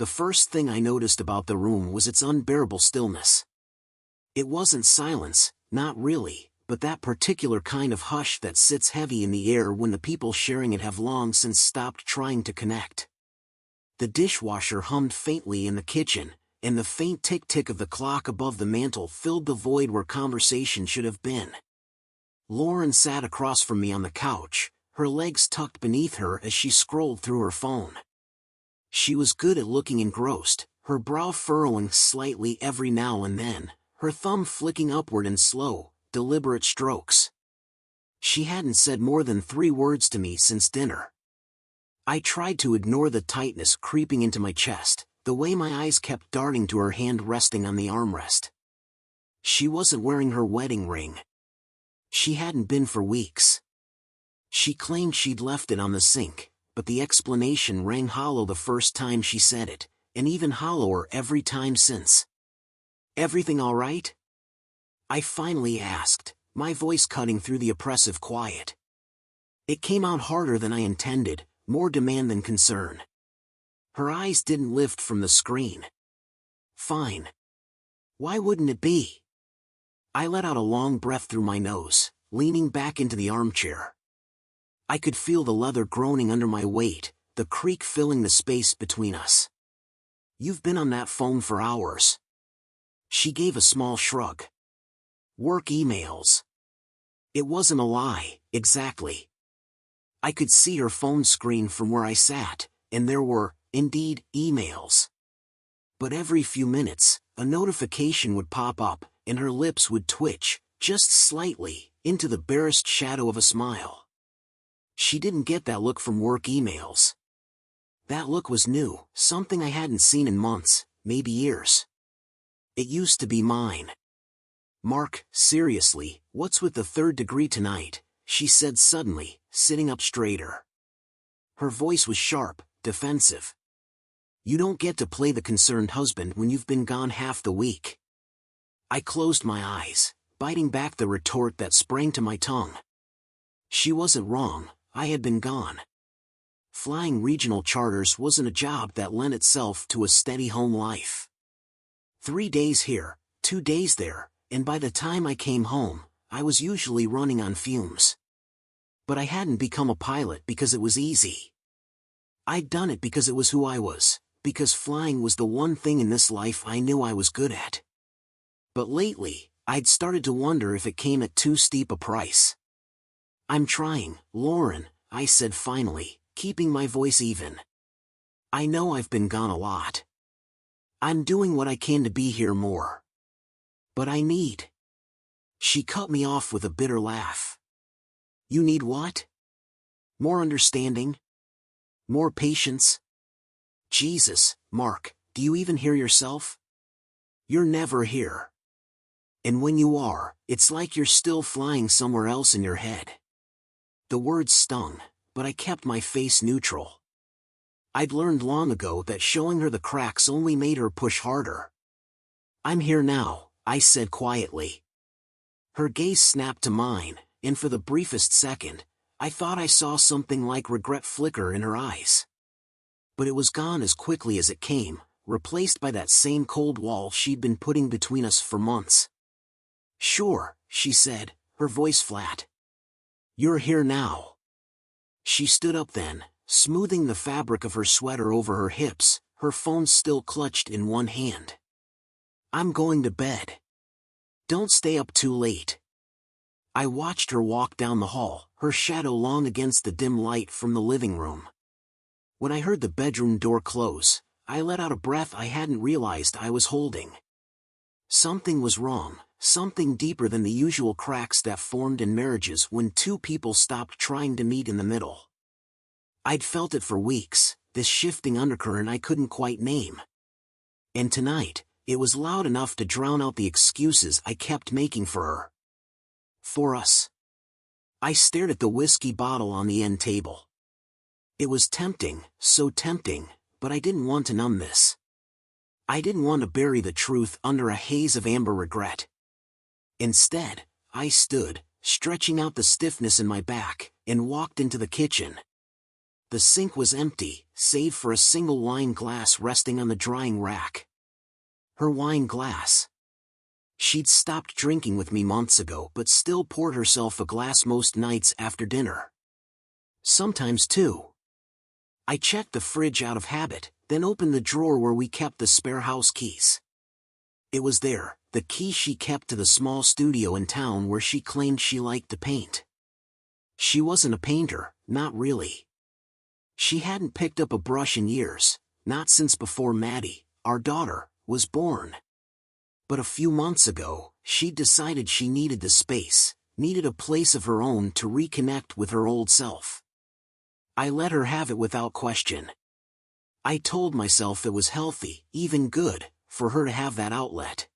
The first thing I noticed about the room was its unbearable stillness. It wasn't silence, not really, but that particular kind of hush that sits heavy in the air when the people sharing it have long since stopped trying to connect. The dishwasher hummed faintly in the kitchen, and the faint tick-tick of the clock above the mantel filled the void where conversation should have been. Lauren sat across from me on the couch, her legs tucked beneath her as she scrolled through her phone. She was good at looking engrossed, her brow furrowing slightly every now and then, her thumb flicking upward in slow, deliberate strokes. She hadn't said more than 3 words to me since dinner. I tried to ignore the tightness creeping into my chest, the way my eyes kept darting to her hand resting on the armrest. She wasn't wearing her wedding ring. She hadn't been for weeks. She claimed she'd left it on the sink, but the explanation rang hollow the first time she said it, and even hollower every time since. "Everything all right?" I finally asked, my voice cutting through the oppressive quiet. It came out harder than I intended, more demand than concern. Her eyes didn't lift from the screen. "Fine. Why wouldn't it be?" I let out a long breath through my nose, leaning back into the armchair. I could feel the leather groaning under my weight, the creak filling the space between us. "You've been on that phone for hours." She gave a small shrug. "Work emails." It wasn't a lie, exactly. I could see her phone screen from where I sat, and there were, indeed, emails. But every few minutes, a notification would pop up, and her lips would twitch, just slightly, into the barest shadow of a smile. She didn't get that look from work emails. That look was new, something I hadn't seen in months, maybe years. It used to be mine. "Mark, seriously, what's with the 3rd degree tonight?" she said suddenly, sitting up straighter. Her voice was sharp, defensive. "You don't get to play the concerned husband when you've been gone half the week." I closed my eyes, biting back the retort that sprang to my tongue. She wasn't wrong, I had been gone. Flying regional charters wasn't a job that lent itself to a steady home life. 3 days here, 2 days there, and by the time I came home, I was usually running on fumes. But I hadn't become a pilot because it was easy. I'd done it because it was who I was, because flying was the one thing in this life I knew I was good at. But lately, I'd started to wonder if it came at too steep a price. "I'm trying, Lauren," I said finally, keeping my voice even. "I know I've been gone a lot. I'm doing what I can to be here more. But I need—" She cut me off with a bitter laugh. "You need what? More understanding? More patience? Jesus, Mark, do you even hear yourself? You're never here. And when you are, it's like you're still flying somewhere else in your head." The words stung, but I kept my face neutral. I'd learned long ago that showing her the cracks only made her push harder. "I'm here now," I said quietly. Her gaze snapped to mine, and for the briefest second, I thought I saw something like regret flicker in her eyes. But it was gone as quickly as it came, replaced by that same cold wall she'd been putting between us for months. "Sure," she said, her voice flat. "You're here now." She stood up then, smoothing the fabric of her sweater over her hips, her phone still clutched in one hand. "I'm going to bed. Don't stay up too late." I watched her walk down the hall, her shadow long against the dim light from the living room. When I heard the bedroom door close, I let out a breath I hadn't realized I was holding. Something was wrong, something deeper than the usual cracks that formed in marriages when 2 people stopped trying to meet in the middle. I'd felt it for weeks, this shifting undercurrent I couldn't quite name. And tonight, it was loud enough to drown out the excuses I kept making for her. For us. I stared at the whiskey bottle on the end table. It was tempting, so tempting, but I didn't want to numb this. I didn't want to bury the truth under a haze of amber regret. Instead, I stood, stretching out the stiffness in my back, and walked into the kitchen. The sink was empty, save for a single wine glass resting on the drying rack. Her wine glass. She'd stopped drinking with me months ago but still poured herself a glass most nights after dinner. Sometimes two. I checked the fridge out of habit, then opened the drawer where we kept the spare house keys. It was there, the key she kept to the small studio in town where she claimed she liked to paint. She wasn't a painter, not really. She hadn't picked up a brush in years, not since before Maddie, our daughter, was born. But a few months ago, she'd decided she needed the space, needed a place of her own to reconnect with her old self. I let her have it without question. I told myself it was healthy, even good, for her to have that outlet.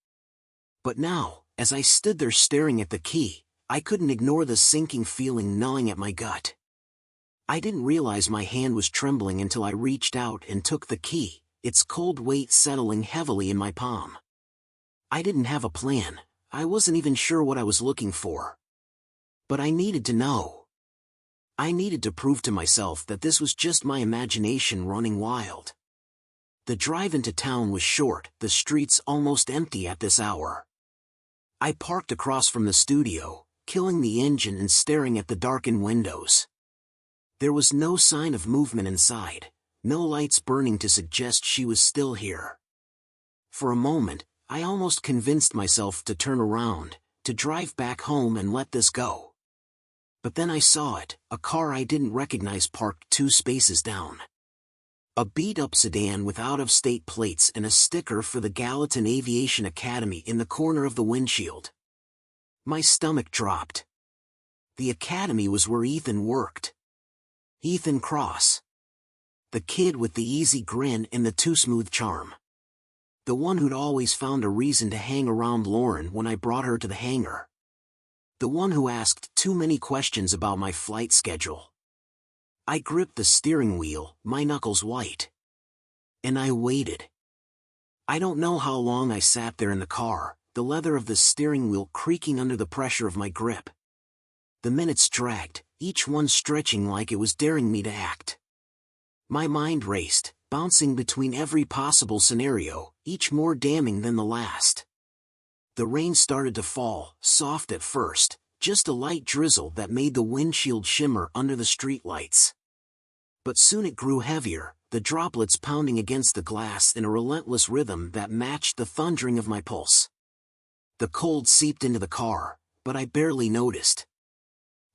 But now, as I stood there staring at the key, I couldn't ignore the sinking feeling gnawing at my gut. I didn't realize my hand was trembling until I reached out and took the key, its cold weight settling heavily in my palm. I didn't have a plan, I wasn't even sure what I was looking for. But I needed to know. I needed to prove to myself that this was just my imagination running wild. The drive into town was short, the streets almost empty at this hour. I parked across from the studio, killing the engine and staring at the darkened windows. There was no sign of movement inside, no lights burning to suggest she was still here. For a moment, I almost convinced myself to turn around, to drive back home and let this go. But then I saw it, a car I didn't recognize parked 2 spaces down. A beat-up sedan with out-of-state plates and a sticker for the Gallatin Aviation Academy in the corner of the windshield. My stomach dropped. The academy was where Ethan worked. Ethan Cross. The kid with the easy grin and the too smooth charm. The one who'd always found a reason to hang around Lauren when I brought her to the hangar. The one who asked too many questions about my flight schedule. I gripped the steering wheel, my knuckles white. And I waited. I don't know how long I sat there in the car, the leather of the steering wheel creaking under the pressure of my grip. The minutes dragged, each one stretching like it was daring me to act. My mind raced, bouncing between every possible scenario, each more damning than the last. The rain started to fall, soft at first, just a light drizzle that made the windshield shimmer under the streetlights. But soon it grew heavier, the droplets pounding against the glass in a relentless rhythm that matched the thundering of my pulse. The cold seeped into the car, but I barely noticed.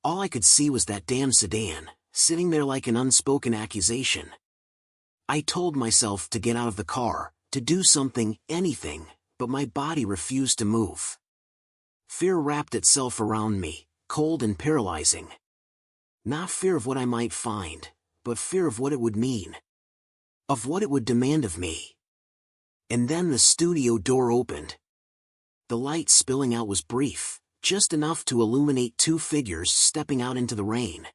All I could see was that damn sedan, sitting there like an unspoken accusation. I told myself to get out of the car, to do something, anything, but my body refused to move. Fear wrapped itself around me, cold and paralyzing. Not fear of what I might find, but fear of what it would mean. Of what it would demand of me. And then the studio door opened. The light spilling out was brief, just enough to illuminate 2 figures stepping out into the rain.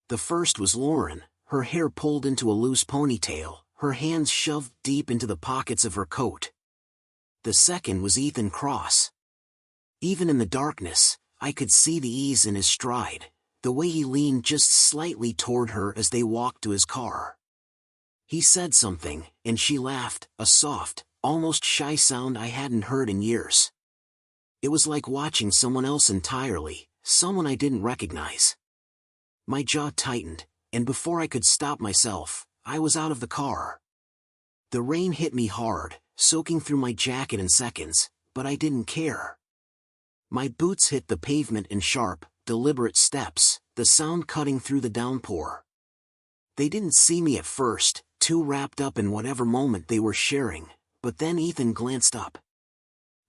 The first was Lauren, her hair pulled into a loose ponytail, her hands shoved deep into the pockets of her coat. The second was Ethan Cross. Even in the darkness, I could see the ease in his stride, the way he leaned just slightly toward her as they walked to his car. He said something, and she laughed, a soft, almost shy sound I hadn't heard in years. It was like watching someone else entirely, someone I didn't recognize. My jaw tightened, and before I could stop myself, I was out of the car. The rain hit me hard, soaking through my jacket in seconds, but I didn't care. My boots hit the pavement in sharp, deliberate steps, the sound cutting through the downpour. They didn't see me at first, too wrapped up in whatever moment they were sharing, but then Ethan glanced up.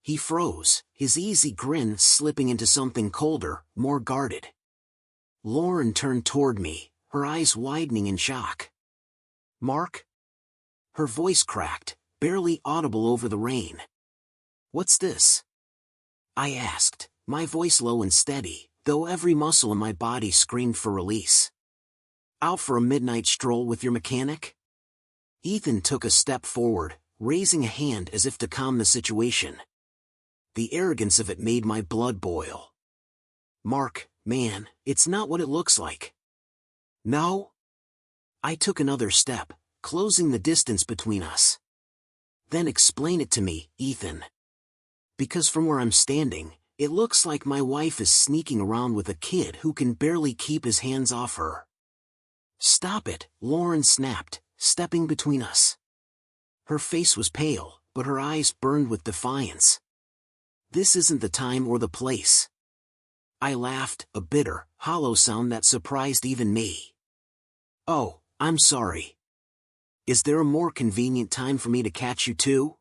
He froze, his easy grin slipping into something colder, more guarded. Lauren turned toward me, her eyes widening in shock. "Mark?" Her voice cracked, barely audible over the rain. "What's this?" I asked, my voice low and steady, though every muscle in my body screamed for release. "Out for a midnight stroll with your mechanic?" Ethan took a step forward, raising a hand as if to calm the situation. The arrogance of it made my blood boil. "Mark, man, it's not what it looks like." "No?" I took another step, closing the distance between us. Then explain it to me, Ethan. Because from where I'm standing, it looks like my wife is sneaking around with a kid who can barely keep his hands off her. Stop it, Lauren snapped, stepping between us. Her face was pale, but her eyes burned with defiance. This isn't the time or the place. I laughed, a bitter, hollow sound that surprised even me. Oh, I'm sorry. Is there a more convenient time for me to catch you too?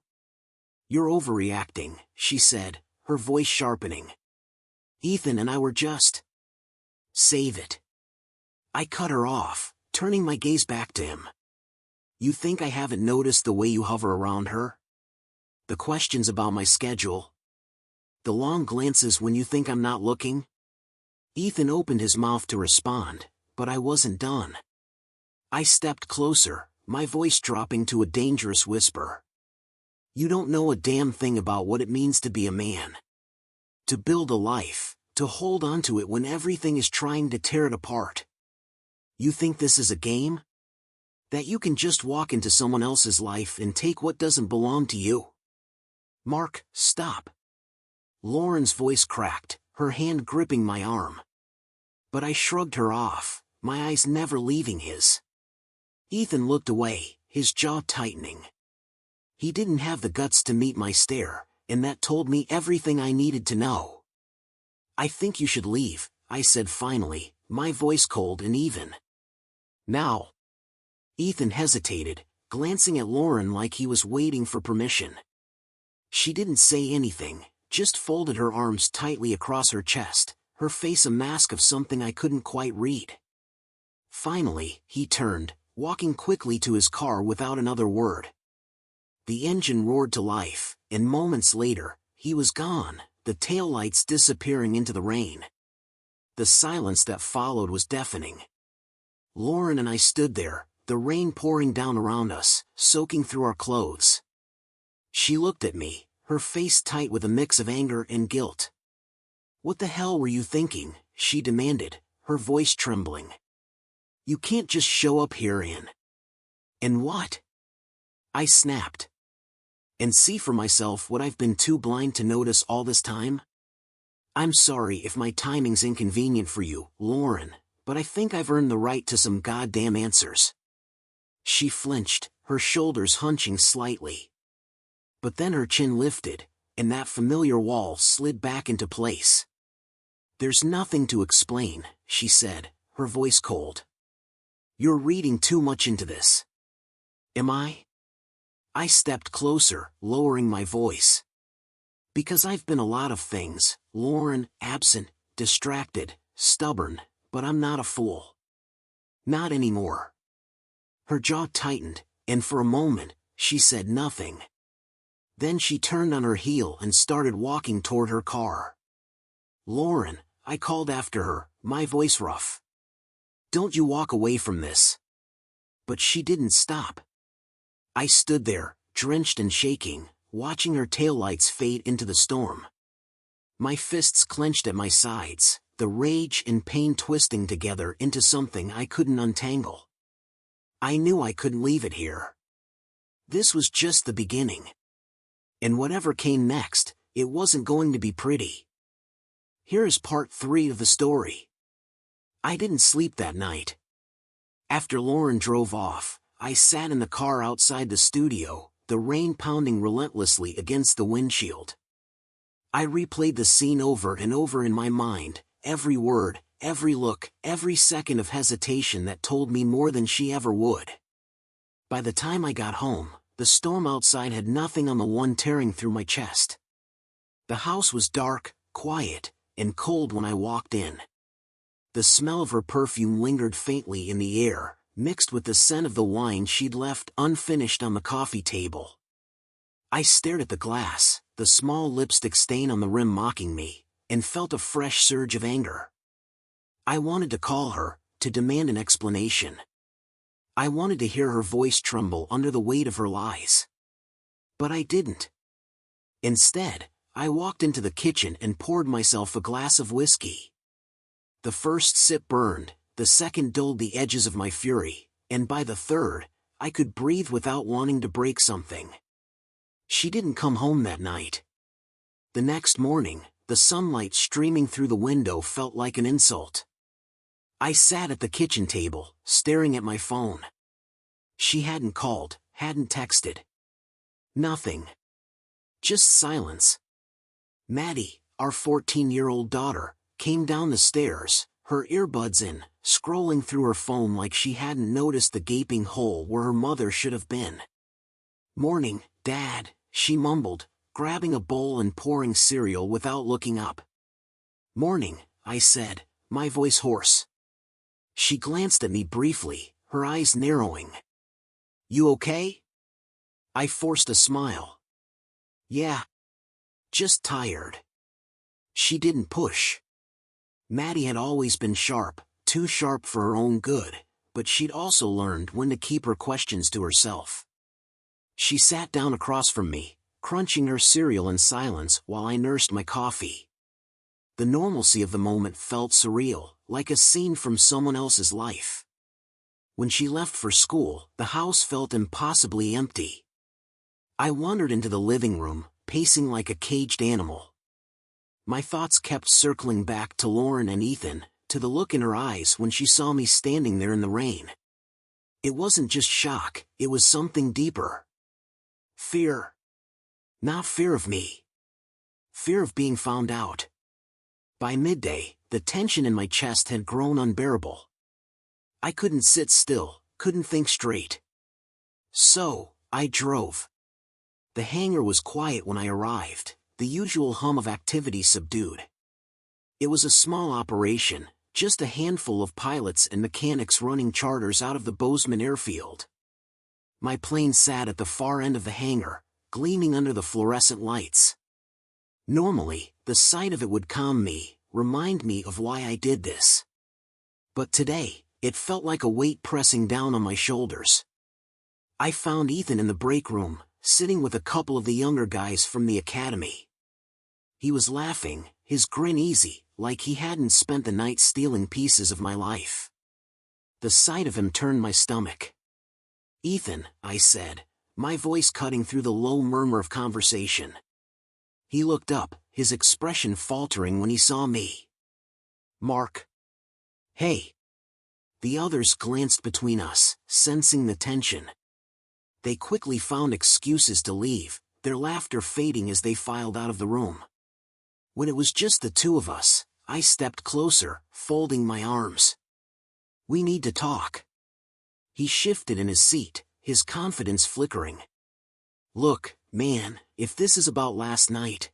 You're overreacting, she said, her voice sharpening. Ethan and I were just... Save it. I cut her off, turning my gaze back to him. You think I haven't noticed the way you hover around her? The questions about my schedule? The long glances when you think I'm not looking? Ethan opened his mouth to respond, but I wasn't done. I stepped closer, my voice dropping to a dangerous whisper. You don't know a damn thing about what it means to be a man. To build a life, to hold on to it when everything is trying to tear it apart. You think this is a game? That you can just walk into someone else's life and take what doesn't belong to you? Mark, stop. Lauren's voice cracked, her hand gripping my arm. But I shrugged her off, my eyes never leaving his. Ethan looked away, his jaw tightening. He didn't have the guts to meet my stare, and that told me everything I needed to know. I think you should leave, I said finally, my voice cold and even. Now. Ethan hesitated, glancing at Lauren like he was waiting for permission. She didn't say anything, just folded her arms tightly across her chest, her face a mask of something I couldn't quite read. Finally, he turned, walking quickly to his car without another word. The engine roared to life, and moments later, he was gone, the taillights disappearing into the rain. The silence that followed was deafening. Lauren and I stood there, the rain pouring down around us, soaking through our clothes. She looked at me, her face tight with a mix of anger and guilt. What the hell were you thinking? She demanded, her voice trembling. You can't just show up here and what? I snapped. And see for myself what I've been too blind to notice all this time? I'm sorry if my timing's inconvenient for you, Lauren, but I think I've earned the right to some goddamn answers. She flinched, her shoulders hunching slightly. But then her chin lifted, and that familiar wall slid back into place. There's nothing to explain, she said, her voice cold. You're reading too much into this. Am I? I stepped closer, lowering my voice. Because I've been a lot of things, Lauren, absent, distracted, stubborn, but I'm not a fool. Not anymore. Her jaw tightened, and for a moment, she said nothing. Then she turned on her heel and started walking toward her car. Lauren, I called after her, my voice rough. Don't you walk away from this. But she didn't stop. I stood there, drenched and shaking, watching her taillights fade into the storm. My fists clenched at my sides, the rage and pain twisting together into something I couldn't untangle. I knew I couldn't leave it here. This was just the beginning. And whatever came next, it wasn't going to be pretty. Here is part 3 of the story. I didn't sleep that night. After Lauren drove off, I sat in the car outside the studio, the rain pounding relentlessly against the windshield. I replayed the scene over and over in my mind, every word, every look, every second of hesitation that told me more than she ever would. By the time I got home, the storm outside had nothing on the one tearing through my chest. The house was dark, quiet, and cold when I walked in. The smell of her perfume lingered faintly in the air, mixed with the scent of the wine she'd left unfinished on the coffee table. I stared at the glass, the small lipstick stain on the rim mocking me, and felt a fresh surge of anger. I wanted to call her, to demand an explanation. I wanted to hear her voice tremble under the weight of her lies. But I didn't. Instead, I walked into the kitchen and poured myself a glass of whiskey. The first sip burned, the second dulled the edges of my fury, and by the third, I could breathe without wanting to break something. She didn't come home that night. The next morning, the sunlight streaming through the window felt like an insult. I sat at the kitchen table, staring at my phone. She hadn't called, hadn't texted. Nothing. Just silence. Maddie, our 14-year-old daughter, came down the stairs, her earbuds in, scrolling through her phone like she hadn't noticed the gaping hole where her mother should have been. "Morning, Dad," she mumbled, grabbing a bowl and pouring cereal without looking up. "Morning," I said, my voice hoarse. She glanced at me briefly, her eyes narrowing. "You okay?" I forced a smile. "Yeah. Just tired." She didn't push. Maddie had always been sharp, too sharp for her own good, but she'd also learned when to keep her questions to herself. She sat down across from me, crunching her cereal in silence while I nursed my coffee. The normalcy of the moment felt surreal, like a scene from someone else's life. When she left for school, the house felt impossibly empty. I wandered into the living room, pacing like a caged animal. My thoughts kept circling back to Lauren and Ethan, to the look in her eyes when she saw me standing there in the rain. It wasn't just shock, it was something deeper. Fear. Not fear of me. Fear of being found out. By midday, the tension in my chest had grown unbearable. I couldn't sit still, couldn't think straight. So, I drove. The hangar was quiet when I arrived, the usual hum of activity subdued. It was a small operation, just a handful of pilots and mechanics running charters out of the Bozeman airfield. My plane sat at the far end of the hangar, gleaming under the fluorescent lights. Normally, the sight of it would calm me, remind me of why I did this. But today, it felt like a weight pressing down on my shoulders. I found Ethan in the break room, sitting with a couple of the younger guys from the academy. He was laughing, his grin easy, like he hadn't spent the night stealing pieces of my life. The sight of him turned my stomach. "Ethan," I said, my voice cutting through the low murmur of conversation. He looked up, his expression faltering when he saw me. "Mark." "Hey." The others glanced between us, sensing the tension. They quickly found excuses to leave, their laughter fading as they filed out of the room. When it was just the two of us, I stepped closer, folding my arms. "We need to talk." He shifted in his seat, his confidence flickering. "Look, man, if this is about last night."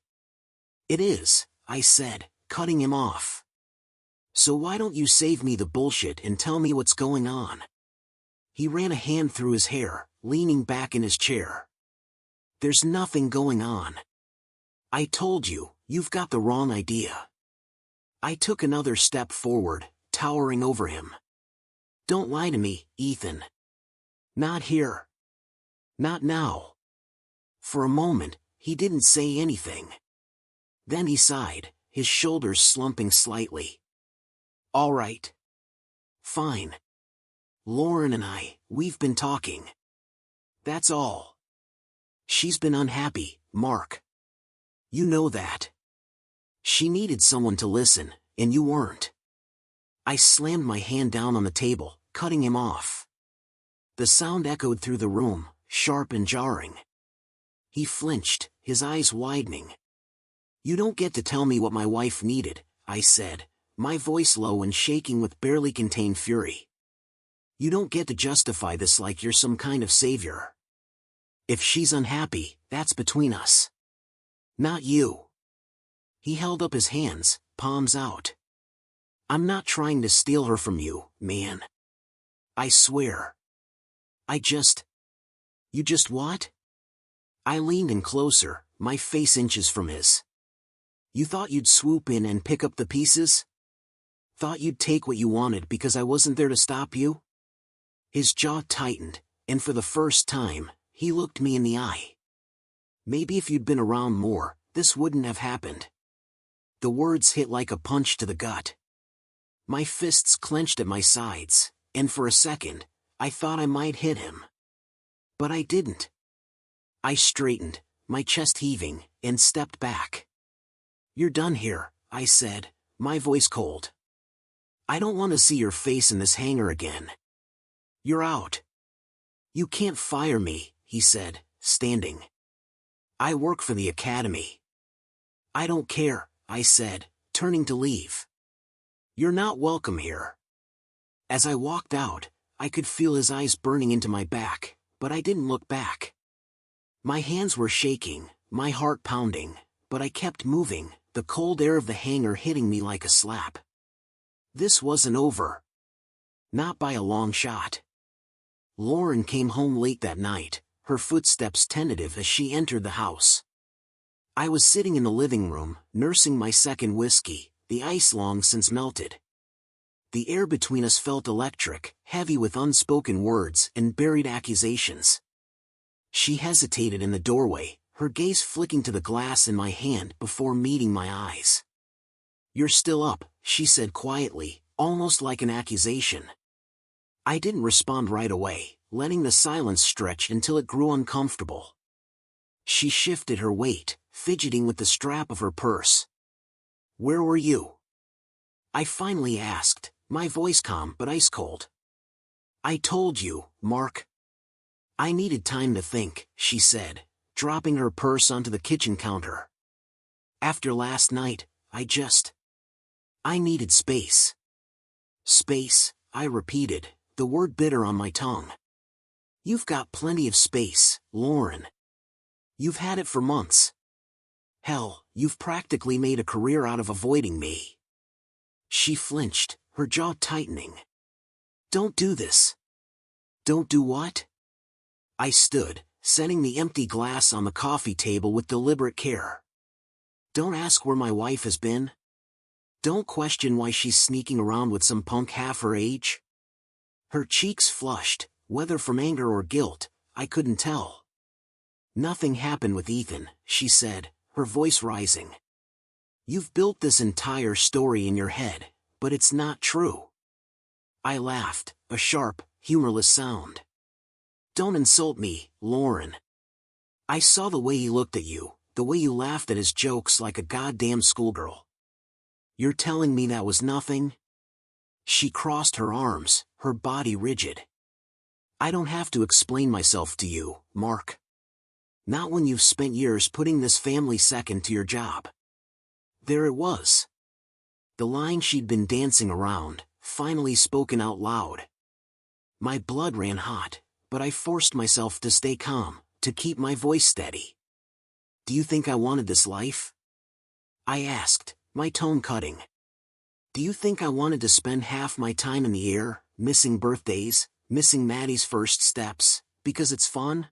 "It is," I said, cutting him off. "So why don't you save me the bullshit and tell me what's going on?" He ran a hand through his hair, leaning back in his chair. "There's nothing going on. I told you, you've got the wrong idea." I took another step forward, towering over him. "Don't lie to me, Ethan. Not here. Not now." For a moment, he didn't say anything. Then he sighed, his shoulders slumping slightly. "All right. Fine. Lauren and we've been talking. That's all. She's been unhappy, Mark. You know that. She needed someone to listen, and you weren't." I slammed my hand down on the table, cutting him off. The sound echoed through the room, sharp and jarring. He flinched, his eyes widening. "You don't get to tell me what my wife needed," I said, my voice low and shaking with barely contained fury. "You don't get to justify this like you're some kind of savior. If she's unhappy, that's between us. Not you." He held up his hands, palms out. "I'm not trying to steal her from you, man. I swear. You just what?" I leaned in closer, my face inches from his. "You thought you'd swoop in and pick up the pieces? Thought you'd take what you wanted because I wasn't there to stop you?" His jaw tightened, and for the first time, he looked me in the eye. "Maybe if you'd been around more, this wouldn't have happened." The words hit like a punch to the gut. My fists clenched at my sides, and for a second, I thought I might hit him. But I didn't. I straightened, my chest heaving, and stepped back. "You're done here," I said, my voice cold. "I don't want to see your face in this hangar again. You're out." "You can't fire me," he said, standing. "I work for the academy." "I don't care," I said, turning to leave. "You're not welcome here." As I walked out, I could feel his eyes burning into my back, but I didn't look back. My hands were shaking, my heart pounding, but I kept moving, the cold air of the hangar hitting me like a slap. This wasn't over. Not by a long shot. Lauren came home late that night, her footsteps tentative as she entered the house. I was sitting in the living room, nursing my second whiskey, the ice long since melted. The air between us felt electric, heavy with unspoken words and buried accusations. She hesitated in the doorway, her gaze flicking to the glass in my hand before meeting my eyes. "You're still up," she said quietly, almost like an accusation. I didn't respond right away, letting the silence stretch until it grew uncomfortable. She shifted her weight, fidgeting with the strap of her purse. "Where were you?" I finally asked, my voice calm but ice cold. "I told you, Mark." "I needed time to think," she said, dropping her purse onto the kitchen counter. "After last night, I needed space." "Space," I repeated, the word bitter on my tongue. "You've got plenty of space, Lauren. You've had it for months. Hell, you've practically made a career out of avoiding me." She flinched, her jaw tightening. "Don't do this." "Don't do what?" I stood, setting the empty glass on the coffee table with deliberate care. "Don't ask where my wife has been. Don't question why she's sneaking around with some punk half her age." Her cheeks flushed, whether from anger or guilt, I couldn't tell. "Nothing happened with Ethan," she said, her voice rising. "You've built this entire story in your head, but it's not true." I laughed, a sharp, humorless sound. "Don't insult me, Lauren. I saw the way he looked at you, the way you laughed at his jokes like a goddamn schoolgirl. You're telling me that was nothing?" She crossed her arms, her body rigid. "I don't have to explain myself to you, Mark. Not when you've spent years putting this family second to your job." There it was. The line she'd been dancing around, finally spoken out loud. My blood ran hot, but I forced myself to stay calm, to keep my voice steady. "Do you think I wanted this life?" I asked, my tone cutting. "Do you think I wanted to spend half my time in the air, missing birthdays, missing Maddie's first steps, because it's fun?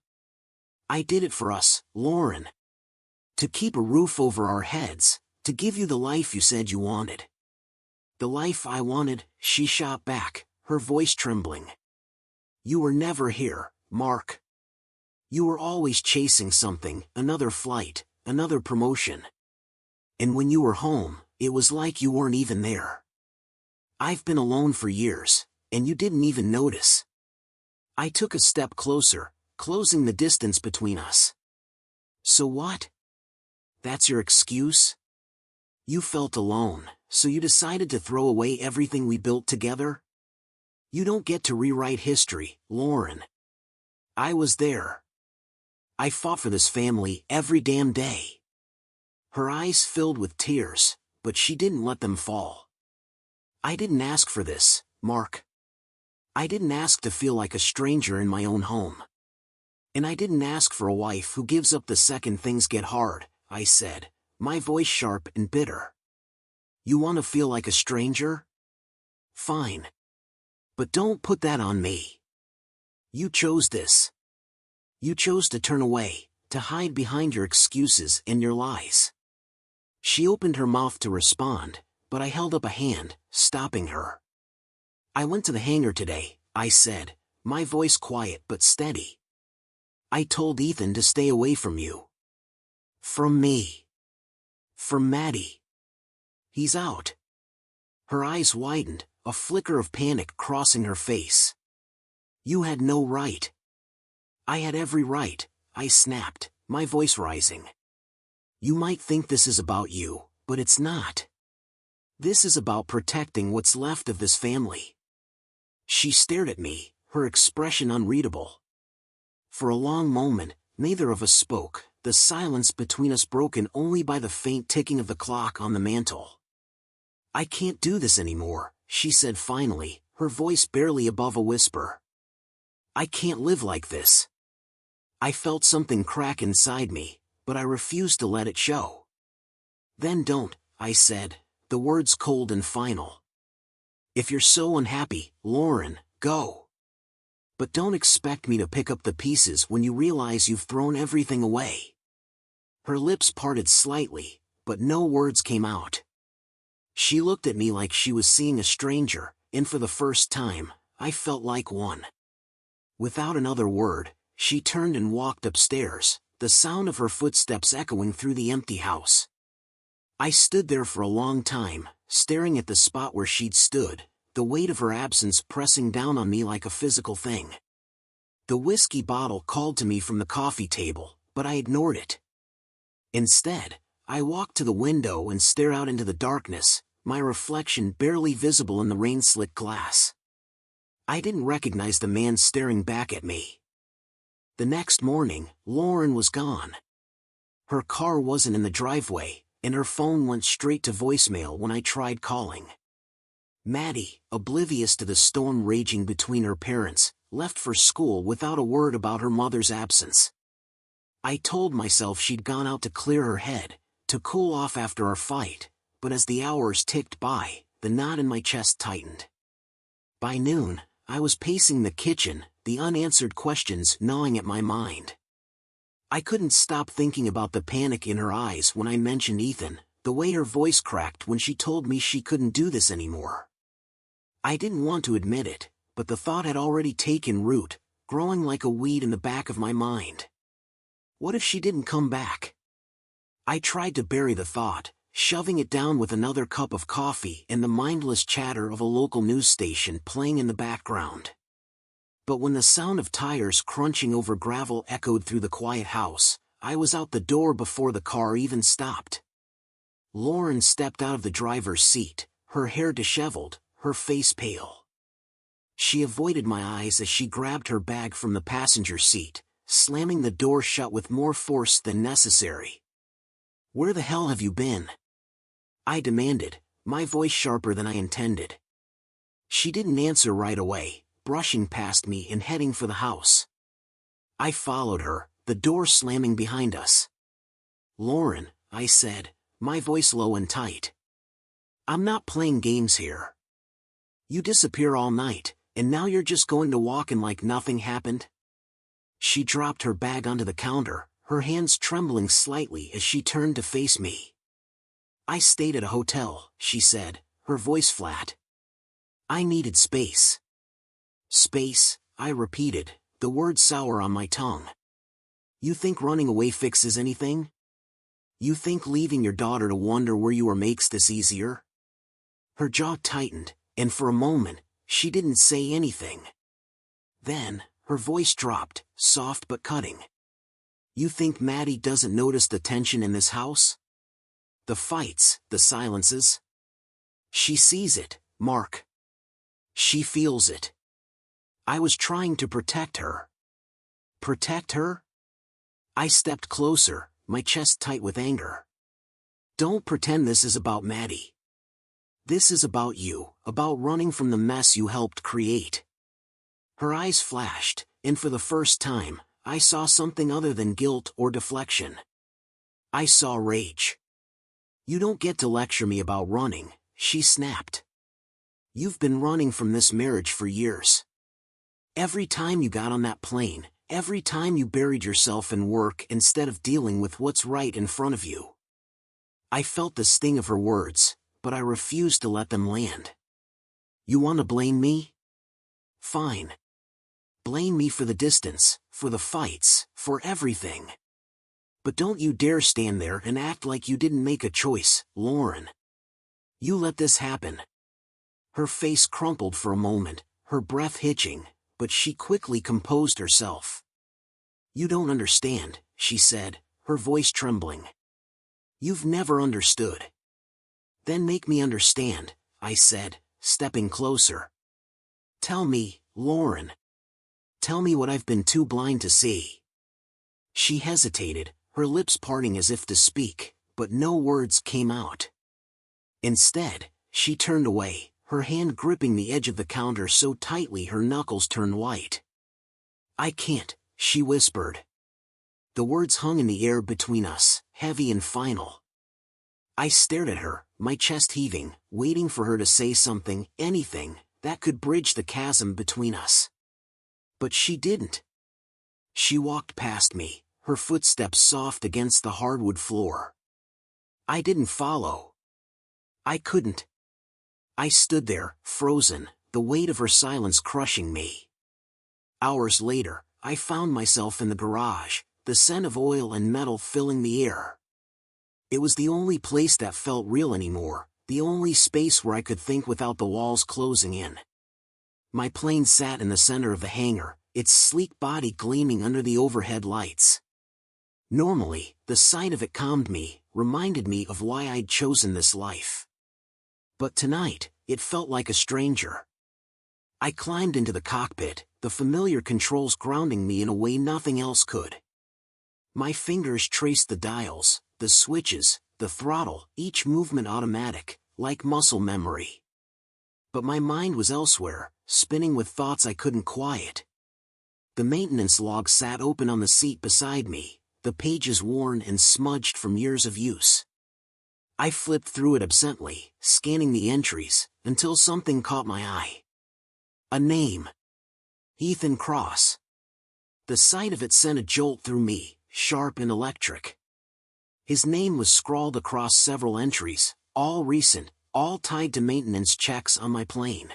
I did it for us, Lauren. To keep a roof over our heads, to give you the life you said you wanted." "The life I wanted," she shot back, her voice trembling. "You were never here, Mark. You were always chasing something, another flight, another promotion. And when you were home, it was like you weren't even there. I've been alone for years, and you didn't even notice." I took a step closer, closing the distance between us. "So what? That's your excuse? You felt alone, so you decided to throw away everything we built together? You don't get to rewrite history, Lauren. I was there. I fought for this family every damn day." Her eyes filled with tears, but she didn't let them fall. "I didn't ask for this, Mark. I didn't ask to feel like a stranger in my own home. And I didn't ask for a wife who gives up the second things get hard," I said, my voice sharp and bitter. "You want to feel like a stranger? Fine. But don't put that on me. You chose this. You chose to turn away, to hide behind your excuses and your lies." She opened her mouth to respond, but I held up a hand, stopping her. "I went to the hangar today," I said, my voice quiet but steady. "I told Ethan to stay away from you. From me. From Maddie. He's out." Her eyes widened, a flicker of panic crossing her face. You had no right. I had every right, I snapped, my voice rising. You might think this is about you, but it's not. This is about protecting what's left of this family. She stared at me, her expression unreadable. For a long moment, neither of us spoke, the silence between us broken only by the faint ticking of the clock on the mantel. I can't do this anymore, she said finally, her voice barely above a whisper. I can't live like this. I felt something crack inside me, but I refused to let it show. Then don't, I said, the words cold and final. If you're so unhappy, Lauren, go. But don't expect me to pick up the pieces when you realize you've thrown everything away. Her lips parted slightly, but no words came out. She looked at me like she was seeing a stranger, and for the first time, I felt like one. Without another word, she turned and walked upstairs, the sound of her footsteps echoing through the empty house. I stood there for a long time, staring at the spot where she'd stood, the weight of her absence pressing down on me like a physical thing. The whiskey bottle called to me from the coffee table, but I ignored it. Instead, I walked to the window and stared out into the darkness, my reflection barely visible in the rain-slick glass. I didn't recognize the man staring back at me. The next morning, Lauren was gone. Her car wasn't in the driveway, and her phone went straight to voicemail when I tried calling. Maddie, oblivious to the storm raging between her parents, left for school without a word about her mother's absence. I told myself she'd gone out to clear her head, to cool off after our fight, but as the hours ticked by, the knot in my chest tightened. By noon, I was pacing the kitchen, the unanswered questions gnawing at my mind. I couldn't stop thinking about the panic in her eyes when I mentioned Ethan, the way her voice cracked when she told me she couldn't do this anymore. I didn't want to admit it, but the thought had already taken root, growing like a weed in the back of my mind. What if she didn't come back? I tried to bury the thought, shoving it down with another cup of coffee and the mindless chatter of a local news station playing in the background. But when the sound of tires crunching over gravel echoed through the quiet house, I was out the door before the car even stopped. Lauren stepped out of the driver's seat, her hair disheveled, her face pale. She avoided my eyes as she grabbed her bag from the passenger seat, slamming the door shut with more force than necessary. "Where the hell have you been?" I demanded, my voice sharper than I intended. She didn't answer right away, brushing past me and heading for the house. I followed her, the door slamming behind us. "Lauren," I said, my voice low and tight. "I'm not playing games here. You disappear all night, and now you're just going to walk in like nothing happened?" She dropped her bag onto the counter, her hands trembling slightly as she turned to face me. "I stayed at a hotel," she said, her voice flat. "I needed space." "Space," I repeated, the word sour on my tongue. "You think running away fixes anything? You think leaving your daughter to wonder where you are makes this easier?" Her jaw tightened, and for a moment, she didn't say anything. Then, her voice dropped, soft but cutting. "You think Maddie doesn't notice the tension in this house? The fights, the silences? She sees it, Mark. She feels it." I was trying to protect her. Protect her? I stepped closer, my chest tight with anger. "Don't pretend this is about Maddie. This is about you, about running from the mess you helped create." Her eyes flashed, and for the first time, I saw something other than guilt or deflection. I saw rage. "You don't get to lecture me about running," she snapped. "You've been running from this marriage for years. Every time you got on that plane, every time you buried yourself in work instead of dealing with what's right in front of you." I felt the sting of her words, but I refused to let them land. "You want to blame me? Fine. Blame me for the distance, for the fights, for everything. But don't you dare stand there and act like you didn't make a choice, Lauren. You let this happen." Her face crumpled for a moment, her breath hitching, but she quickly composed herself. "You don't understand," she said, her voice trembling. "You've never understood." "Then make me understand," I said, stepping closer. "Tell me, Lauren. Tell me what I've been too blind to see." She hesitated, her lips parting as if to speak, but no words came out. Instead, she turned away, her hand gripping the edge of the counter so tightly her knuckles turned white. "I can't," she whispered. The words hung in the air between us, heavy and final. I stared at her, my chest heaving, waiting for her to say something, anything, that could bridge the chasm between us. But she didn't. She walked past me, her footsteps soft against the hardwood floor. I didn't follow. I couldn't. I stood there, frozen, the weight of her silence crushing me. Hours later, I found myself in the garage, the scent of oil and metal filling the air. It was the only place that felt real anymore, the only space where I could think without the walls closing in. My plane sat in the center of the hangar, its sleek body gleaming under the overhead lights. Normally, the sight of it calmed me, reminded me of why I'd chosen this life. But tonight, it felt like a stranger. I climbed into the cockpit, the familiar controls grounding me in a way nothing else could. My fingers traced the dials, the switches, the throttle, each movement automatic, like muscle memory. But my mind was elsewhere, spinning with thoughts I couldn't quiet. The maintenance log sat open on the seat beside me, the pages worn and smudged from years of use. I flipped through it absently, scanning the entries, until something caught my eye. A name. Ethan Cross. The sight of it sent a jolt through me, sharp and electric. His name was scrawled across several entries, all recent, all tied to maintenance checks on my plane.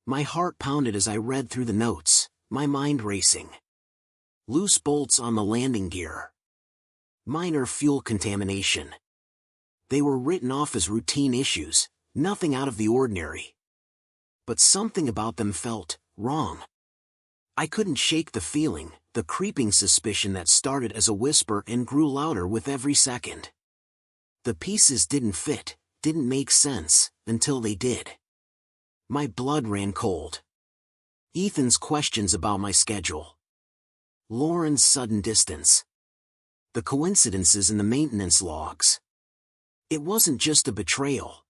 My heart pounded as I read through the notes, my mind racing. Loose bolts on the landing gear. Minor fuel contamination. They were written off as routine issues, nothing out of the ordinary. But something about them felt wrong. I couldn't shake the feeling, the creeping suspicion that started as a whisper and grew louder with every second. The pieces didn't fit, didn't make sense, until they did. My blood ran cold. Ethan's questions about my schedule. Lauren's sudden distance. The coincidences in the maintenance logs. It wasn't just a betrayal.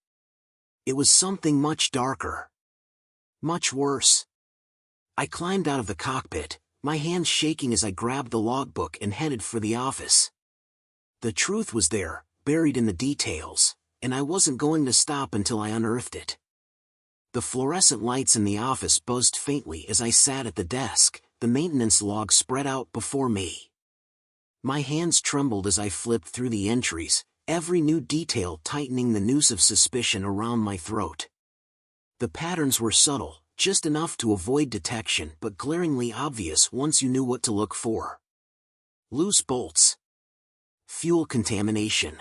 It was something much darker. Much worse. I climbed out of the cockpit, my hands shaking as I grabbed the logbook and headed for the office. The truth was there, buried in the details, and I wasn't going to stop until I unearthed it. The fluorescent lights in the office buzzed faintly as I sat at the desk, the maintenance log spread out before me. My hands trembled as I flipped through the entries, every new detail tightening the noose of suspicion around my throat. The patterns were subtle, just enough to avoid detection but glaringly obvious once you knew what to look for. Loose bolts. Fuel contamination.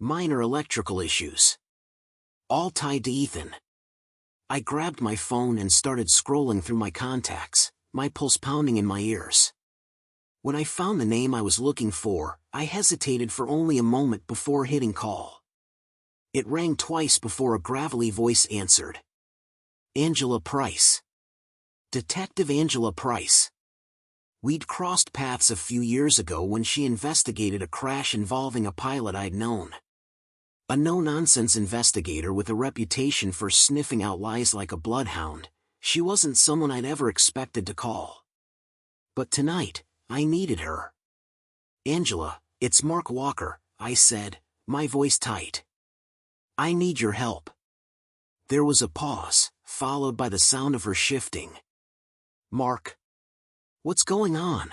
Minor electrical issues. All tied to Ethan. I grabbed my phone and started scrolling through my contacts, my pulse pounding in my ears. When I found the name I was looking for, I hesitated for only a moment before hitting call. It rang twice before a gravelly voice answered. Angela Price. Detective Angela Price. We'd crossed paths a few years ago when she investigated a crash involving a pilot I'd known. A no-nonsense investigator with a reputation for sniffing out lies like a bloodhound, she wasn't someone I'd ever expected to call. But tonight, I needed her. Angela, it's Mark Walker, I said, my voice tight. I need your help. There was a pause, followed by the sound of her shifting. Mark. What's going on?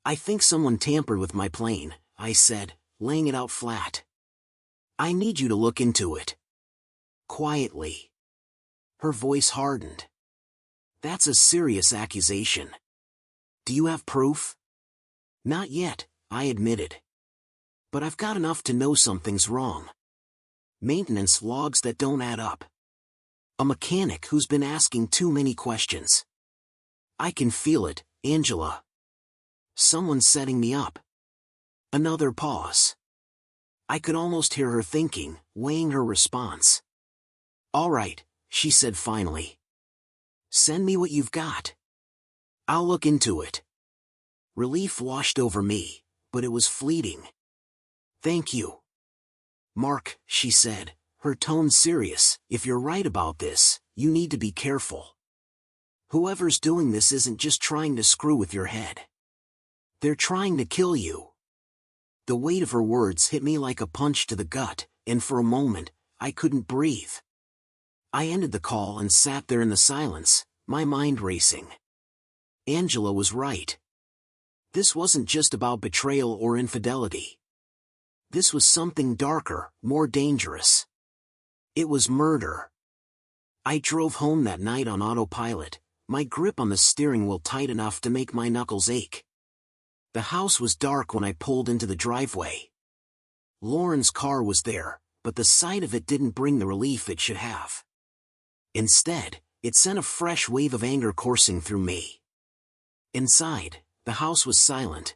I think someone tampered with my plane, I said, laying it out flat. I need you to look into it. Quietly. Her voice hardened. That's a serious accusation. Do you have proof? Not yet, I admitted. But I've got enough to know something's wrong. Maintenance logs that don't add up. A mechanic who's been asking too many questions. I can feel it, Angela. Someone's setting me up. Another pause. I could almost hear her thinking, weighing her response. All right, she said finally. Send me what you've got. I'll look into it. Relief washed over me, but it was fleeting. Thank you. Mark, she said, her tone serious, if you're right about this, you need to be careful. Whoever's doing this isn't just trying to screw with your head. They're trying to kill you. The weight of her words hit me like a punch to the gut, and for a moment, I couldn't breathe. I ended the call and sat there in the silence, my mind racing. Angela was right. This wasn't just about betrayal or infidelity. This was something darker, more dangerous. It was murder. I drove home that night on autopilot, my grip on the steering wheel tight enough to make my knuckles ache. The house was dark when I pulled into the driveway. Lauren's car was there, but the sight of it didn't bring the relief it should have. Instead, it sent a fresh wave of anger coursing through me. Inside, the house was silent.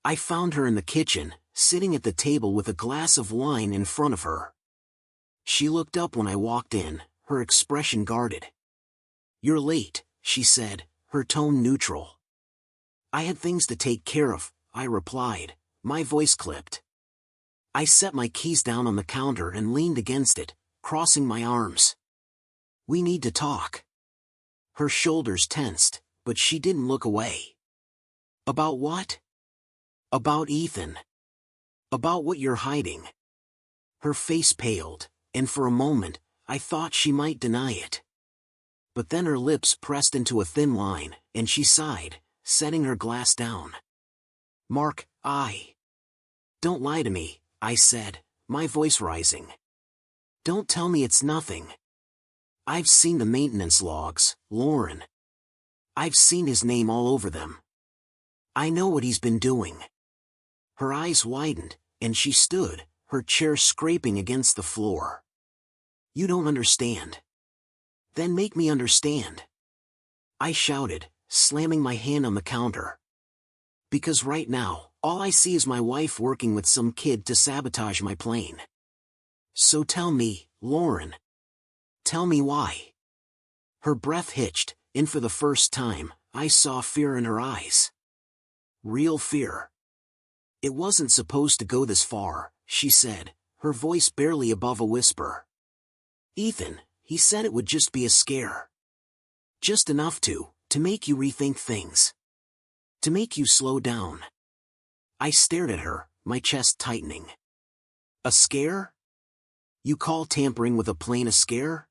I found her in the kitchen, sitting at the table with a glass of wine in front of her. She looked up when I walked in, her expression guarded. You're late, she said, her tone neutral. I had things to take care of, I replied, my voice clipped. I set my keys down on the counter and leaned against it, crossing my arms. We need to talk. Her shoulders tensed, but she didn't look away. About what? About Ethan. About what you're hiding. Her face paled, and for a moment, I thought she might deny it. But then her lips pressed into a thin line, and she sighed, setting her glass down. Mark, Don't lie to me, I said, my voice rising. Don't tell me it's nothing. I've seen the maintenance logs, Lauren. I've seen his name all over them. I know what he's been doing. Her eyes widened, and she stood, her chair scraping against the floor. You don't understand. Then make me understand. I shouted, slamming my hand on the counter. Because right now, all I see is my wife working with some kid to sabotage my plane. So tell me, Lauren. Tell me why. Her breath hitched, and for the first time, I saw fear in her eyes. Real fear. It wasn't supposed to go this far, she said, her voice barely above a whisper. Ethan, he said it would just be a scare. Just enough to make you rethink things. To make you slow down. I stared at her, my chest tightening. A scare? You call tampering with a plane a scare?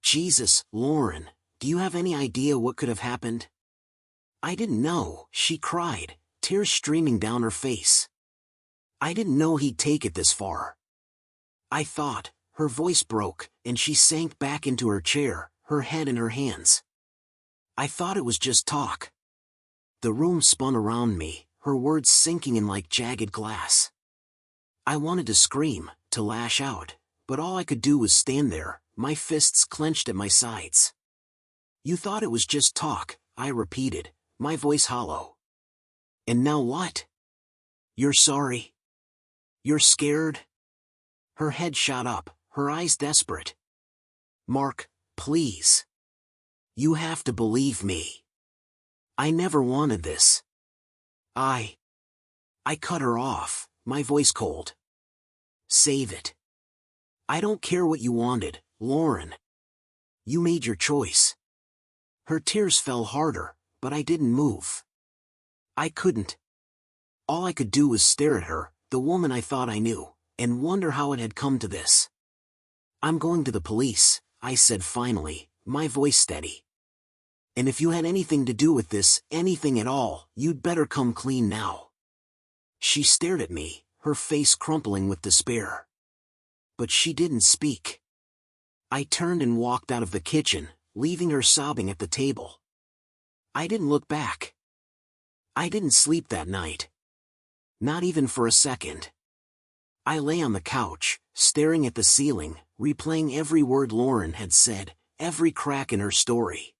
Jesus, Lauren, do you have any idea what could have happened? I didn't know, she cried, tears streaming down her face. I didn't know he'd take it this far. I thought, her voice broke, and she sank back into her chair, her head in her hands. I thought it was just talk. The room spun around me, her words sinking in like jagged glass. I wanted to scream, to lash out, but all I could do was stand there, my fists clenched at my sides. You thought it was just talk, I repeated, my voice hollow. And now what? You're sorry? You're scared? Her head shot up, her eyes desperate. Mark, please. You have to believe me. I never wanted this. I cut her off, my voice cold. Save it. I don't care what you wanted, Lauren. You made your choice. Her tears fell harder, but I didn't move. I couldn't. All I could do was stare at her, the woman I thought I knew, and wonder how it had come to this. I'm going to the police, I said finally, my voice steady. And if you had anything to do with this, anything at all, you'd better come clean now. She stared at me, her face crumpling with despair. But she didn't speak. I turned and walked out of the kitchen, leaving her sobbing at the table. I didn't look back. I didn't sleep that night. Not even for a second. I lay on the couch, staring at the ceiling, replaying every word Lauren had said, every crack in her story.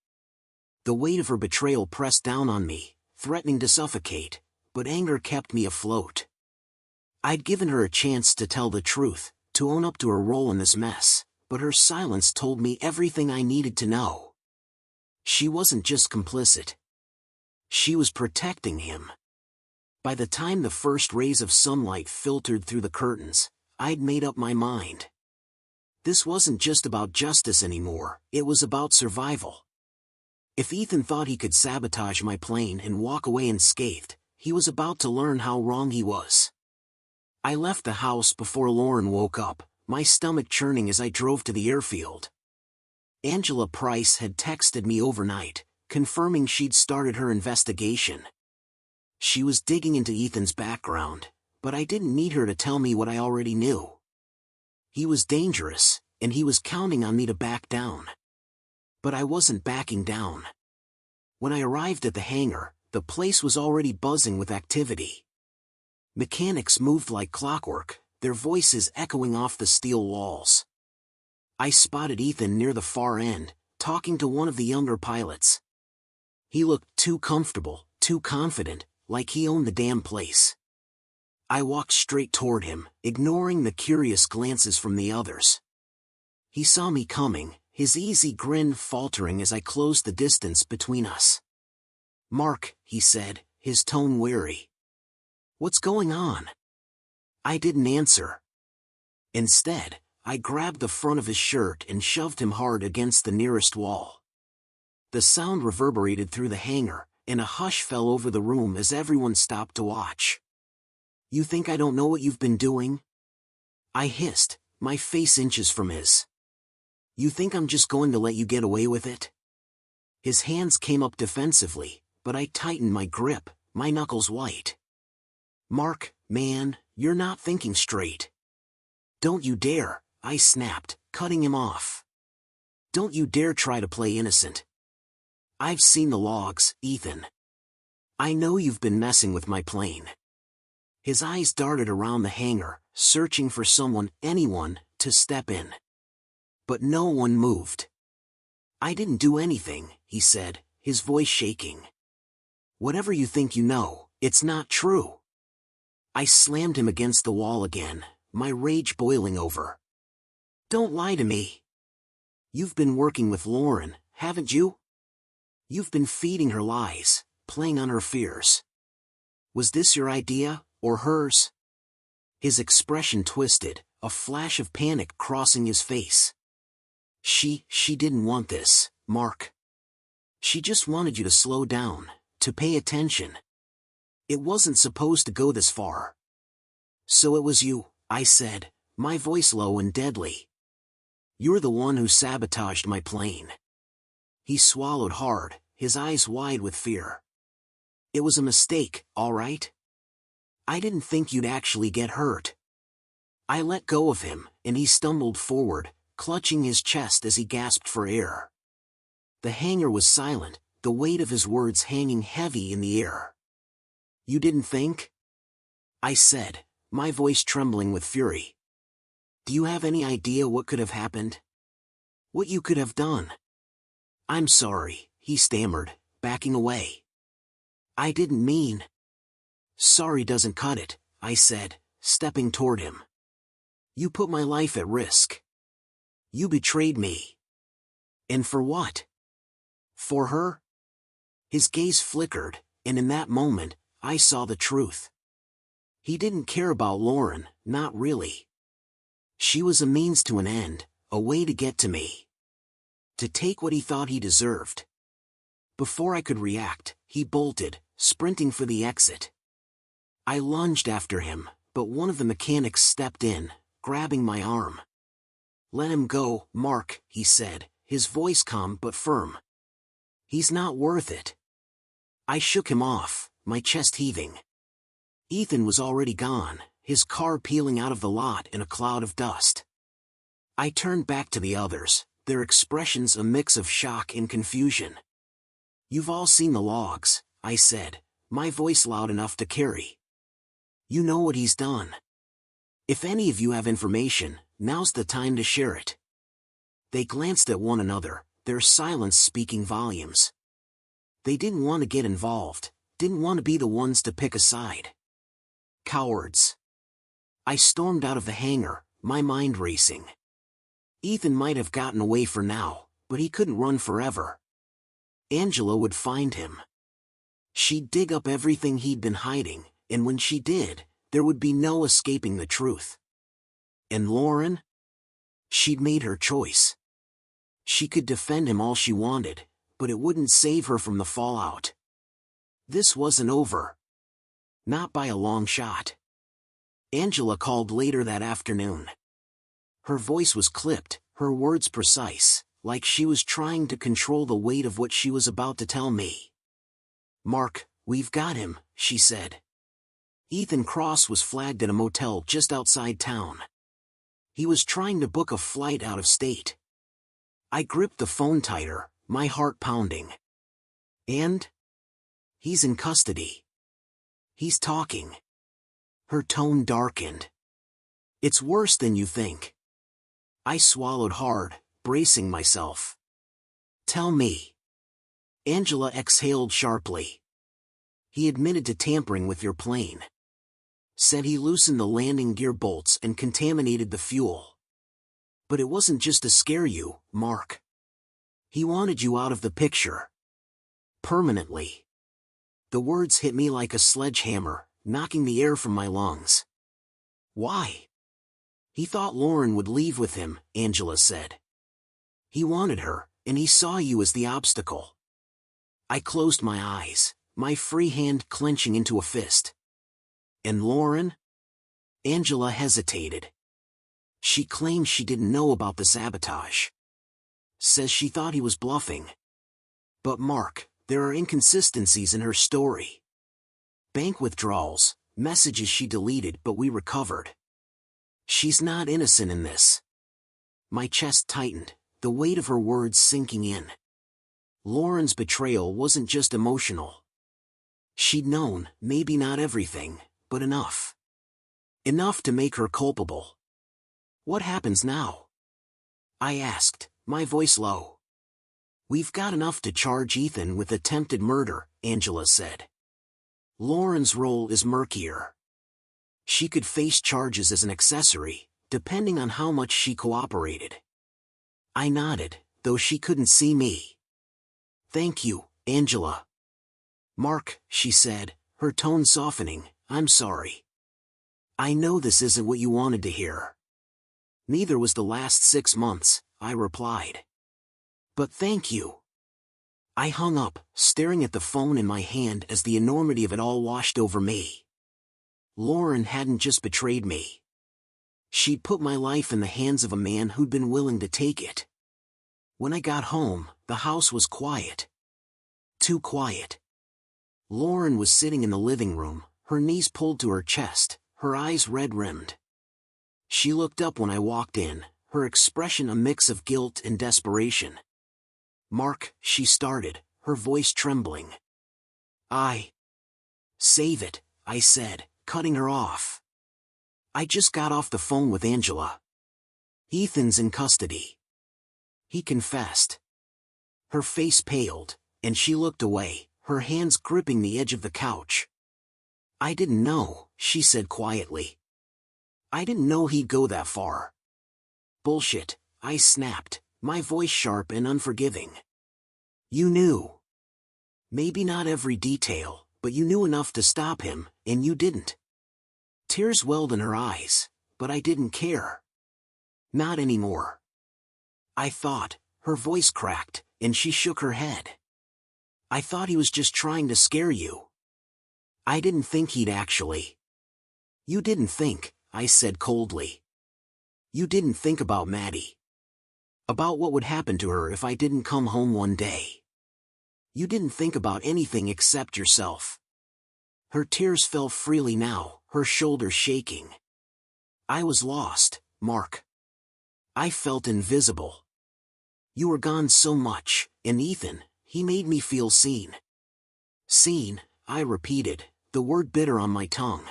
The weight of her betrayal pressed down on me, threatening to suffocate, but anger kept me afloat. I'd given her a chance to tell the truth, to own up to her role in this mess, but her silence told me everything I needed to know. She wasn't just complicit. She was protecting him. By the time the first rays of sunlight filtered through the curtains, I'd made up my mind. This wasn't just about justice anymore, it was about survival. If Ethan thought he could sabotage my plane and walk away unscathed, he was about to learn how wrong he was. I left the house before Lauren woke up, my stomach churning as I drove to the airfield. Angela Price had texted me overnight, confirming she'd started her investigation. She was digging into Ethan's background, but I didn't need her to tell me what I already knew. He was dangerous, and he was counting on me to back down. But I wasn't backing down. When I arrived at the hangar, the place was already buzzing with activity. Mechanics moved like clockwork, their voices echoing off the steel walls. I spotted Ethan near the far end, talking to one of the younger pilots. He looked too comfortable, too confident, like he owned the damn place. I walked straight toward him, ignoring the curious glances from the others. He saw me coming, his easy grin faltering as I closed the distance between us. "Mark," he said, his tone wary. "What's going on?" I didn't answer. Instead, I grabbed the front of his shirt and shoved him hard against the nearest wall. The sound reverberated through the hangar, and a hush fell over the room as everyone stopped to watch. "You think I don't know what you've been doing?" I hissed, my face inches from his. "You think I'm just going to let you get away with it?" His hands came up defensively, but I tightened my grip, my knuckles white. "Mark, man, you're not thinking straight." "Don't you dare," I snapped, cutting him off. "Don't you dare try to play innocent. I've seen the logs, Ethan. I know you've been messing with my plane." His eyes darted around the hangar, searching for someone, anyone, to step in. But no one moved. "I didn't do anything," he said, his voice shaking. "Whatever you think you know, it's not true." I slammed him against the wall again, my rage boiling over. "Don't lie to me. You've been working with Lauren, haven't you? You've been feeding her lies, playing on her fears. Was this your idea, or hers?" His expression twisted, a flash of panic crossing his face. She didn't want this, Mark. She just wanted you to slow down, to pay attention. It wasn't supposed to go this far." "So it was you," I said, my voice low and deadly. "You're the one who sabotaged my plane." He swallowed hard, his eyes wide with fear. "It was a mistake, all right? I didn't think you'd actually get hurt." I let go of him, and he stumbled forward, clutching his chest as he gasped for air. The hangar was silent, the weight of his words hanging heavy in the air. "You didn't think?" I said, my voice trembling with fury. "Do you have any idea what could have happened? What you could have done?" "I'm sorry," he stammered, backing away. "I didn't mean." "Sorry doesn't cut it," I said, stepping toward him. "You put my life at risk. You betrayed me. And for what? For her?" His gaze flickered, and in that moment, I saw the truth. He didn't care about Lauren, not really. She was a means to an end, a way to get to me. To take what he thought he deserved. Before I could react, he bolted, sprinting for the exit. I lunged after him, but one of the mechanics stepped in, grabbing my arm. "Let him go, Mark," he said, his voice calm but firm. "He's not worth it." I shook him off, my chest heaving. Ethan was already gone, his car peeling out of the lot in a cloud of dust. I turned back to the others, their expressions a mix of shock and confusion. "You've all seen the logs," I said, my voice loud enough to carry. "You know what he's done. If any of you have information, now's the time to share it." They glanced at one another, their silence speaking volumes. They didn't want to get involved, didn't want to be the ones to pick a side. Cowards. I stormed out of the hangar, my mind racing. Ethan might have gotten away for now, but he couldn't run forever. Angela would find him. She'd dig up everything he'd been hiding, and when she did, there would be no escaping the truth. And Lauren? She'd made her choice. She could defend him all she wanted, but it wouldn't save her from the fallout. This wasn't over. Not by a long shot. Angela called later that afternoon. Her voice was clipped, her words precise, like she was trying to control the weight of what she was about to tell me. "Mark, we've got him," she said. Ethan Cross was flagged at a motel just outside town. He was trying to book a flight out of state. I gripped the phone tighter, my heart pounding. "And? He's in custody. He's talking." Her tone darkened. "It's worse than you think." I swallowed hard, bracing myself. "Tell me." Angela exhaled sharply. "He admitted to tampering with your plane. Said he loosened the landing gear bolts and contaminated the fuel. But it wasn't just to scare you, Mark. He wanted you out of the picture. Permanently." The words hit me like a sledgehammer, knocking the air from my lungs. "Why?" "He thought Lauren would leave with him," Angela said. "He wanted her, and he saw you as the obstacle." I closed my eyes, my free hand clenching into a fist. "And Lauren?" Angela hesitated. "She claims she didn't know about the sabotage. Says she thought he was bluffing. But Mark, there are inconsistencies in her story. Bank withdrawals, messages she deleted but we recovered. She's not innocent in this." My chest tightened, the weight of her words sinking in. Lauren's betrayal wasn't just emotional. She'd known, maybe not everything, but enough. Enough to make her culpable. "What happens now?" I asked, my voice low. "We've got enough to charge Ethan with attempted murder," Angela said. "Lauren's role is murkier. She could face charges as an accessory, depending on how much she cooperated." I nodded, though she couldn't see me. "Thank you, Angela." "Mark," she said, her tone softening, "I'm sorry. I know this isn't what you wanted to hear." "Neither was the last 6 months," I replied. "But thank you." I hung up, staring at the phone in my hand as the enormity of it all washed over me. Lauren hadn't just betrayed me. She'd put my life in the hands of a man who'd been willing to take it. When I got home, the house was quiet. Too quiet. Lauren was sitting in the living room, her knees pulled to her chest, her eyes red-rimmed. She looked up when I walked in, her expression a mix of guilt and desperation. "Mark," she started, her voice trembling. "Save it," I said, cutting her off. "I just got off the phone with Angela. Ethan's in custody. He confessed." Her face paled, and she looked away, her hands gripping the edge of the couch. "I didn't know," she said quietly. "I didn't know he'd go that far." "Bullshit," I snapped, my voice sharp and unforgiving. "You knew. Maybe not every detail, but you knew enough to stop him, and you didn't." Tears welled in her eyes, but I didn't care. Not anymore. I thought, her voice cracked, and she shook her head. "I thought he was just trying to scare you. I didn't think he'd actually." "You didn't think," I said coldly. "You didn't think about Maddie. About what would happen to her if I didn't come home one day. You didn't think about anything except yourself." Her tears fell freely now, her shoulders shaking. "I was lost, Mark. I felt invisible. You were gone so much, and Ethan, he made me feel seen." "Seen," I repeated, the word bitter on my tongue.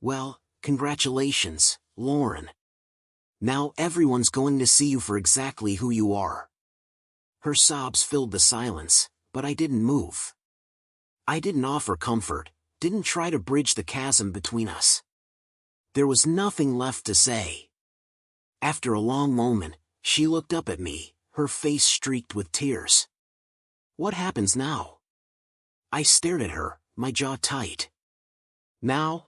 "Well, congratulations, Lauren. Now everyone's going to see you for exactly who you are." Her sobs filled the silence, but I didn't move. I didn't offer comfort, didn't try to bridge the chasm between us. There was nothing left to say. After a long moment, she looked up at me, her face streaked with tears. What happens now? I stared at her, my jaw tight. Now?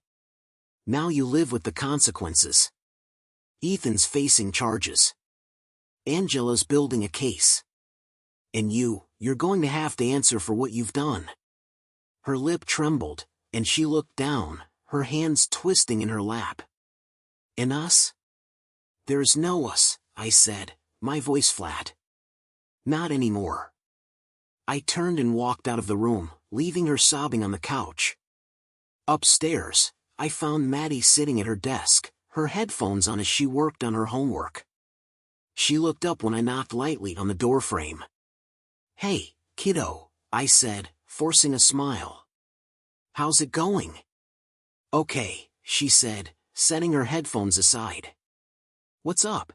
Now you live with the consequences. Ethan's facing charges. Angela's building a case. And you're going to have to answer for what you've done. Her lip trembled, and she looked down, her hands twisting in her lap. And us? There's no us, I said, my voice flat. Not anymore. I turned and walked out of the room, leaving her sobbing on the couch. Upstairs, I found Maddie sitting at her desk, her headphones on as she worked on her homework. She looked up when I knocked lightly on the doorframe. Hey, kiddo, I said, forcing a smile. How's it going? Okay, she said, setting her headphones aside. What's up?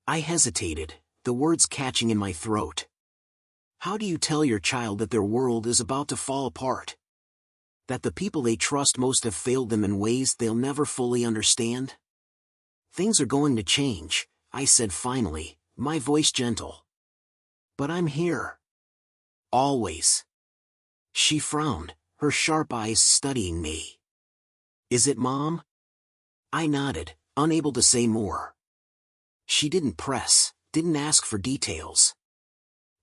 I hesitated, the words catching in my throat. How do you tell your child that their world is about to fall apart? That the people they trust most have failed them in ways they'll never fully understand? Things are going to change, I said finally, my voice gentle. But I'm here. Always. She frowned, her sharp eyes studying me. Is it, Mom? I nodded, unable to say more. She didn't press, didn't ask for details.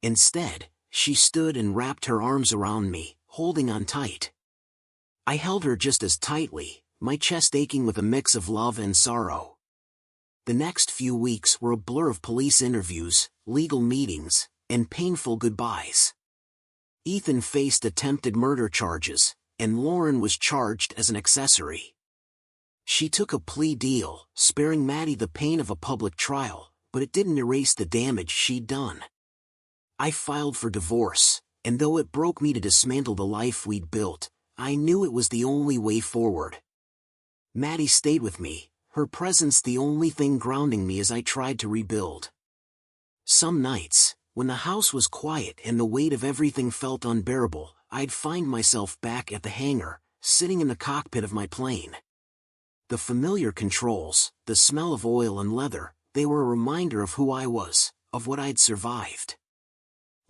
Instead, she stood and wrapped her arms around me, holding on tight. I held her just as tightly, my chest aching with a mix of love and sorrow. The next few weeks were a blur of police interviews, legal meetings, and painful goodbyes. Ethan faced attempted murder charges, and Lauren was charged as an accessory. She took a plea deal, sparing Maddie the pain of a public trial, but it didn't erase the damage she'd done. I filed for divorce, and though it broke me to dismantle the life we'd built, I knew it was the only way forward. Maddie stayed with me, her presence the only thing grounding me as I tried to rebuild. Some nights, when the house was quiet and the weight of everything felt unbearable, I'd find myself back at the hangar, sitting in the cockpit of my plane. The familiar controls, the smell of oil and leather, they were a reminder of who I was, of what I'd survived.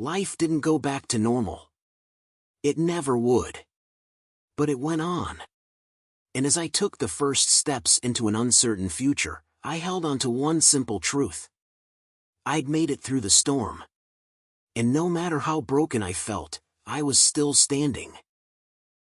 Life didn't go back to normal. It never would. But it went on. And as I took the first steps into an uncertain future, I held on to one simple truth. I'd made it through the storm. And no matter how broken I felt, I was still standing.